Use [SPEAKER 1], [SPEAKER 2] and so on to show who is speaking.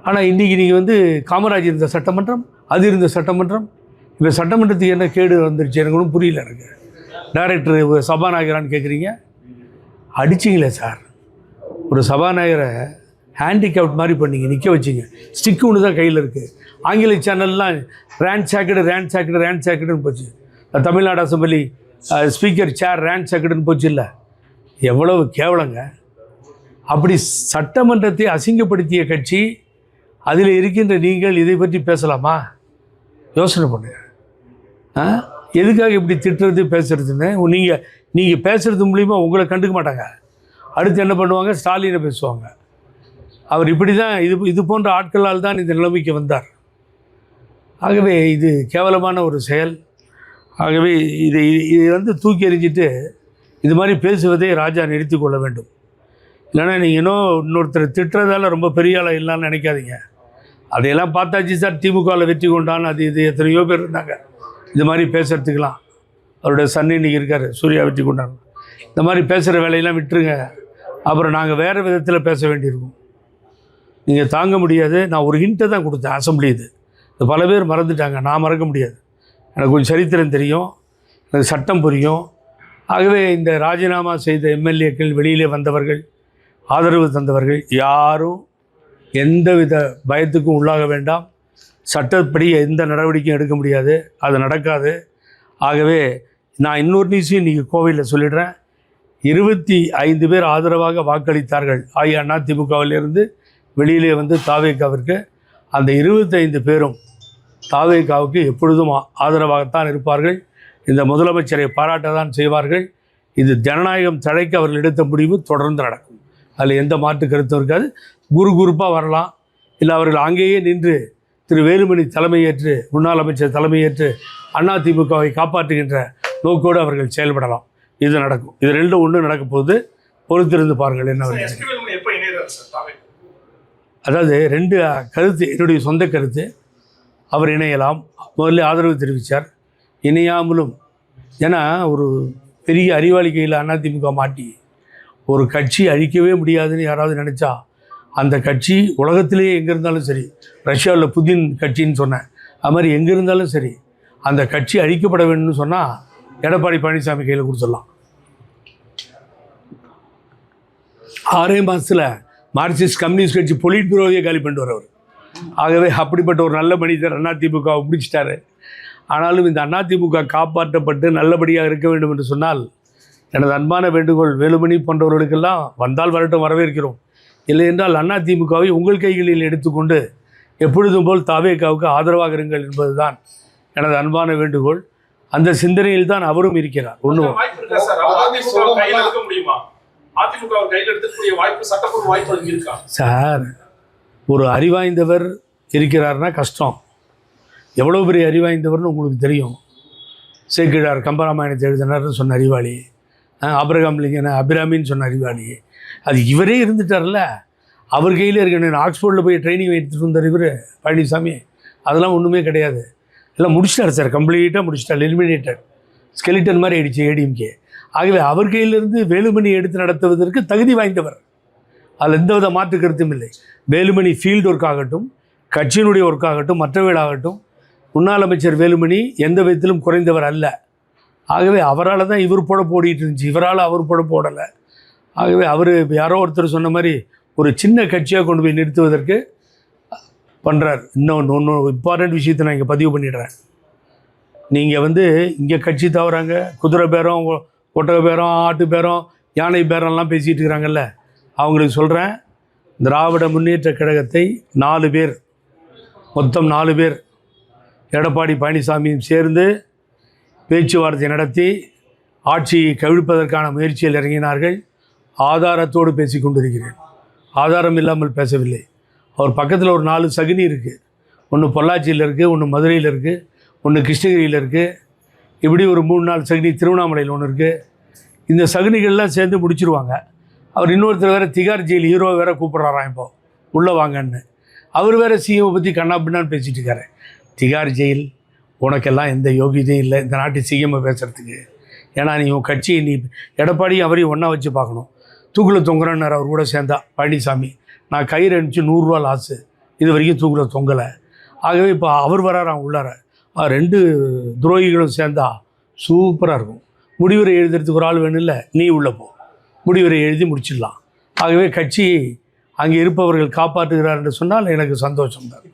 [SPEAKER 1] ஆனால் இன்றைக்கி நீங்கள் வந்து காமராஜ் இருந்த சட்டமன்றம், அது இருந்த சட்டமன்றம், இப்போ சட்டமன்றத்துக்கு என்ன கேடு வந்துருச்சு எனக்கு ஒன்றும் புரியல. எனக்கு டைரக்டர் சபாநாயகரான்னு கேட்குறீங்க. அடிச்சிங்களே சார், ஒரு சபாநாயகரை ஹேண்டிகேப்ட் மாதிரி பண்ணிங்க, நிற்க வச்சிங்க. ஸ்டிக்கு ஒன்று தான் கையில் இருக்குது. ஆங்கில சேனல்லாம் ரேண்ட் சேக்கடுன்னு போச்சு. தமிழ்நாடு அசம்பிளி ஸ்பீக்கர் சேர் ரேண்ட் சேக்கடுன்னு போச்சு. இல்லை, எவ்வளவு கேவலங்க. அப்படி சட்டமன்றத்தை அசிங்கப்படுத்திய கட்சி, அதில் இருக்கின்ற நீங்கள் இதை பற்றி பேசலாமா? யோசனை பண்ணுங்க. எதுக்காக இப்படி திட்டுறது பேசுறதுன்னு? நீங்கள் பேசுகிறது மூலிமா உங்களை கண்டுக்க மாட்டாங்க. அடுத்து என்ன பண்ணுவாங்க? ஸ்டாலினை பேசுவாங்க. அவர் இப்படி தான், இது போன்ற ஆட்களால் தான் இந்த நிலைமைக்கு வந்தார். ஆகவே இது கேவலமான ஒரு செயல். ஆகவே இதை வந்து தூக்கி எறிஞ்சிட்டு இது மாதிரி பேசுவதை ராஜா நிறுத்தி கொள்ள வேண்டும். இல்லைன்னா நீங்கள் இன்னொருத்தர் திட்டுறதால ரொம்ப பெரிய ஆளாக இல்லைன்னு நினைக்காதீங்க. அதையெல்லாம் பார்த்தாச்சு சார். திமுகவில் வெற்றி கொண்டான்னு அது இது எத்தனையோ பேர் இருந்தாங்க இது மாதிரி பேசுகிறதுக்கெலாம். அவருடைய சன் இன்றைக்கி இருக்கார், சூர்யா வெற்றி கொண்டாங்க. இந்த மாதிரி பேசுகிற வேலையெல்லாம் விட்டுருங்க. அப்புறம் நாங்கள் வேறு விதத்தில் பேச வேண்டியிருக்கும். நீங்கள் தாங்க முடியாது. நான் ஒரு ஹிண்ட்டை தான் கொடுத்தேன் அசம்பிளி. இது பல பேர் மறந்துட்டாங்க, நான் மறக்க முடியாது. எனக்கு கொஞ்சம் சரித்திரம் தெரியும், எனக்கு சட்டம் புரியும். ஆகவே இந்த ராஜினாமா செய்த எம்எல்ஏக்கள், வெளியிலே வந்தவர்கள், ஆதரவு தந்தவர்கள் யாரும் எந்தவித பயத்துக்கும் உள்ளாக வேண்டாம். சட்டப்படி எந்த நடவடிக்கையும் எடுக்க முடியாது, அது நடக்காது. ஆகவே நான் இன்னொரு நியூஸையும் இன்றைக்கி கோவையில் சொல்லிடுறேன். 25 பேர் ஆதரவாக வாக்களித்தார்கள் அதிமுகவிலிருந்து வெளியிலே வந்து தாவேகாவிற்கு. அந்த 25 பேரும் தாவேகாவுக்கு எப்பொழுதும் ஆதரவாகத்தான் இருப்பார்கள். இந்த முதலமைச்சரை பாராட்ட தான் செய்வார்கள். இது ஜனநாயகம் தழைக்க அவர்கள் எடுத்த முடிவு தொடர்ந்து நடக்கும். அதில் எந்த மாற்று கருத்தும் இருக்காது. குரூப்பாக வரலாம், இல்லை அவர்கள் அங்கேயே நின்று திரு வேலுமணி தலைமையேற்று, முன்னாள் அமைச்சர் தலைமையேற்று அதிமுகவை காப்பாற்றுகின்ற நோக்கோடு அவர்கள் செயல்படலாம். இது நடக்கும். இது ரெண்டும் ஒன்று நடக்க போது பொறுத்திருந்து பாருங்கள். என்ன அதாவது 2 கருத்து, என்னுடைய சொந்த கருத்து. அவர் இணையலாம், முதல்ல ஆதரவு தெரிவித்தார். இணையாமலும், ஏன்னா ஒரு பெரிய அறிவாளி கையில் அதிமுக மாட்டி ஒரு கட்சி அழிக்கவே முடியாதுன்னு யாராவது நினச்சா, அந்த கட்சி உலகத்திலேயே எங்கே இருந்தாலும் சரி, ரஷ்யாவில் புதின் கட்சின்னு சொன்னேன், அது மாதிரி எங்கே இருந்தாலும் சரி, அந்த கட்சி அழிக்கப்பட வேண்டும்னு சொன்னால் எடப்பாடி பழனிசாமி கையில் கொடுத்துடலாம். 6 மாதத்தில் மார்க்சிஸ்ட் கம்யூனிஸ்ட் கட்சி பொலிட் பியூரோவையே காலி பண்ணிட்டு வரவர். ஆகவே அப்படிப்பட்ட ஒரு நல்ல மனிதர் அதிமுகவை பிடிச்சிட்டாரு. ஆனாலும் இந்த அதிமுக காப்பாற்றப்பட்டு நல்லபடியாக இருக்க வேண்டும் என்று சொன்னால், எனது அன்பான வேண்டுகோள், வேலுமணி போன்றவர்களுக்கெல்லாம் வந்தால் வரட்டும், வரவேற்கிறோம். இல்லை என்றால் அதிமுகவை உங்கள் கைகளில் எடுத்துக்கொண்டு எப்பொழுதும் போல் தாவேகாவுக்கு ஆதரவாக இருங்கள் என்பது தான் எனது அன்பான வேண்டுகோள். அந்த சிந்தனையில் தான் அவரும் இருக்கிறார். ஒன்றும் சார், ஒரு அறிவாய்ந்தவர் இருக்கிறார்னா கஷ்டம். எவ்வளோ பெரிய அறிவாய்ந்தவர்னு உங்களுக்கு தெரியும். சேக்கிழார் கம்பராமாயணத்தை எழுதினார்னு சொன்ன அறிவாளி, ஆபிரகாம் லிங்கன் அபிராமின்னு சொன்ன அறிவாளி, அது இவரே இருந்துட்டார்ல. அவர் கையில் இருக்க ஆக்ஸ்போர்டில் போய் ட்ரைனிங் எடுத்துகிட்டு வந்தார் இவர் பழனிசாமி. அதெல்லாம் ஒன்றுமே கிடையாது. எல்லாம் முடிச்சிட்டார் சார், கம்ப்ளீட்டாக முடிச்சிட்டார். எலிமினேட்டட் ஸ்கெலிட்டன் மாதிரி ஆயிடுச்சு ஏடிஎம்கே. ஆகவே அவர் கையிலிருந்து வேலுமணி எடுத்து நடத்துவதற்கு தகுதி வாய்ந்தவர். அதில் எந்தவித மாற்று கருத்தும் இல்லை. வேலுமணி ஃபீல்டு ஒர்க் ஆகட்டும், கட்சியினுடைய ஒர்க் ஆகட்டும், மற்றவைகளாகட்டும், முன்னாள் அமைச்சர் வேலுமணி எந்த விதத்திலும் குறைந்தவர் அல்ல. ஆகவே அவரால் தான் இவர் பொழப்பு ஓடிட்டு இருந்துச்சு, இவரால் அவர் பொழப்பு ஓடலை. ஆகவே அவர் யாரோ ஒருத்தர் சொன்ன மாதிரி ஒரு சின்ன கட்சியாக கொண்டு போய் நிறுத்துவதற்கு பண்ணுறார். இன்னொன்று இம்பார்ட்டண்ட் விஷயத்தை நான் இங்கே பதிவு பண்ணிடுறேன். நீங்கள் வந்து இங்கே கட்சி தவறாங்க, குதிரை பேரம், ஒட்டக பேரம், ஆட்டு பேரம், யானை பேரம்லாம் பேசிகிட்டு இருக்கிறாங்கல்ல, அவங்களுக்கு சொல்கிறேன், திராவிட முன்னேற்ற கழகத்தை 4 பேர், மொத்தம் 4 பேர் எடப்பாடி பழனிசாமியும் சேர்ந்து பேச்சுவார்த்தை நடத்தி ஆட்சியை கவிழ்ப்பதற்கான முயற்சியில் இறங்கினார்கள். ஆதாரத்தோடு பேசி கொண்டிருக்கிறேன், ஆதாரம் இல்லாமல் பேசவில்லை. அவர் பக்கத்தில் ஒரு 4 சகுனி இருக்குது. ஒன்று பொள்ளாச்சியில் இருக்குது, ஒன்று மதுரையில் இருக்குது, ஒன்று கிருஷ்ணகிரியில் இருக்குது, இப்படி ஒரு 3-4 சகுனி திருவண்ணாமலையில் ஒன்று இருக்குது. இந்த சகுனிகள்லாம் சேர்ந்து முடிச்சிருவாங்க. அவர் இன்னொருத்தர் வேறு திகார் ஜெயில் ஹீரோ வேறு கூப்பிட்றாராம் இப்போ உள்ளே வாங்கன்னு. அவர் வேறு சிஎம்ஐ பற்றி கண்ணா பின்னான்னு பேசிகிட்டு இருக்காரு. திகார் ஜெயில், உனக்கெல்லாம் எந்த யோகியதையும் இல்லை இந்த நாட்டு சிஎம்ஐ பேசுகிறதுக்கு. ஏன்னா நீ உன் கட்சியை, நீ எடப்பாடியும் அவரையும் ஒன்றா வச்சு பார்க்கணும். தூக்கில் தொங்குறன்னார் அவர் கூட சேர்ந்தா பழனிசாமி. நான் கயிறு அனுப்பிச்சு 100 ரூபா லாஸு இது வரைக்கும் தூக்கில் தொங்கலை. ஆகவே இப்போ அவர் வராராம் உள்ளார. 2 துரோகிகளும் சேர்ந்தா சூப்பராக இருக்கும். முடிவுரை எழுதுறதுக்கு ஒரு ஆள் வேணும், இல்லை நீ உள்ளே போ, முடிவுரை எழுதி முடிச்சிடலாம். ஆகவே கட்சியை அங்கே இருப்பவர்கள் காப்பாற்றுகிறார் என்று சொன்னால் எனக்கு சந்தோஷம்தான்.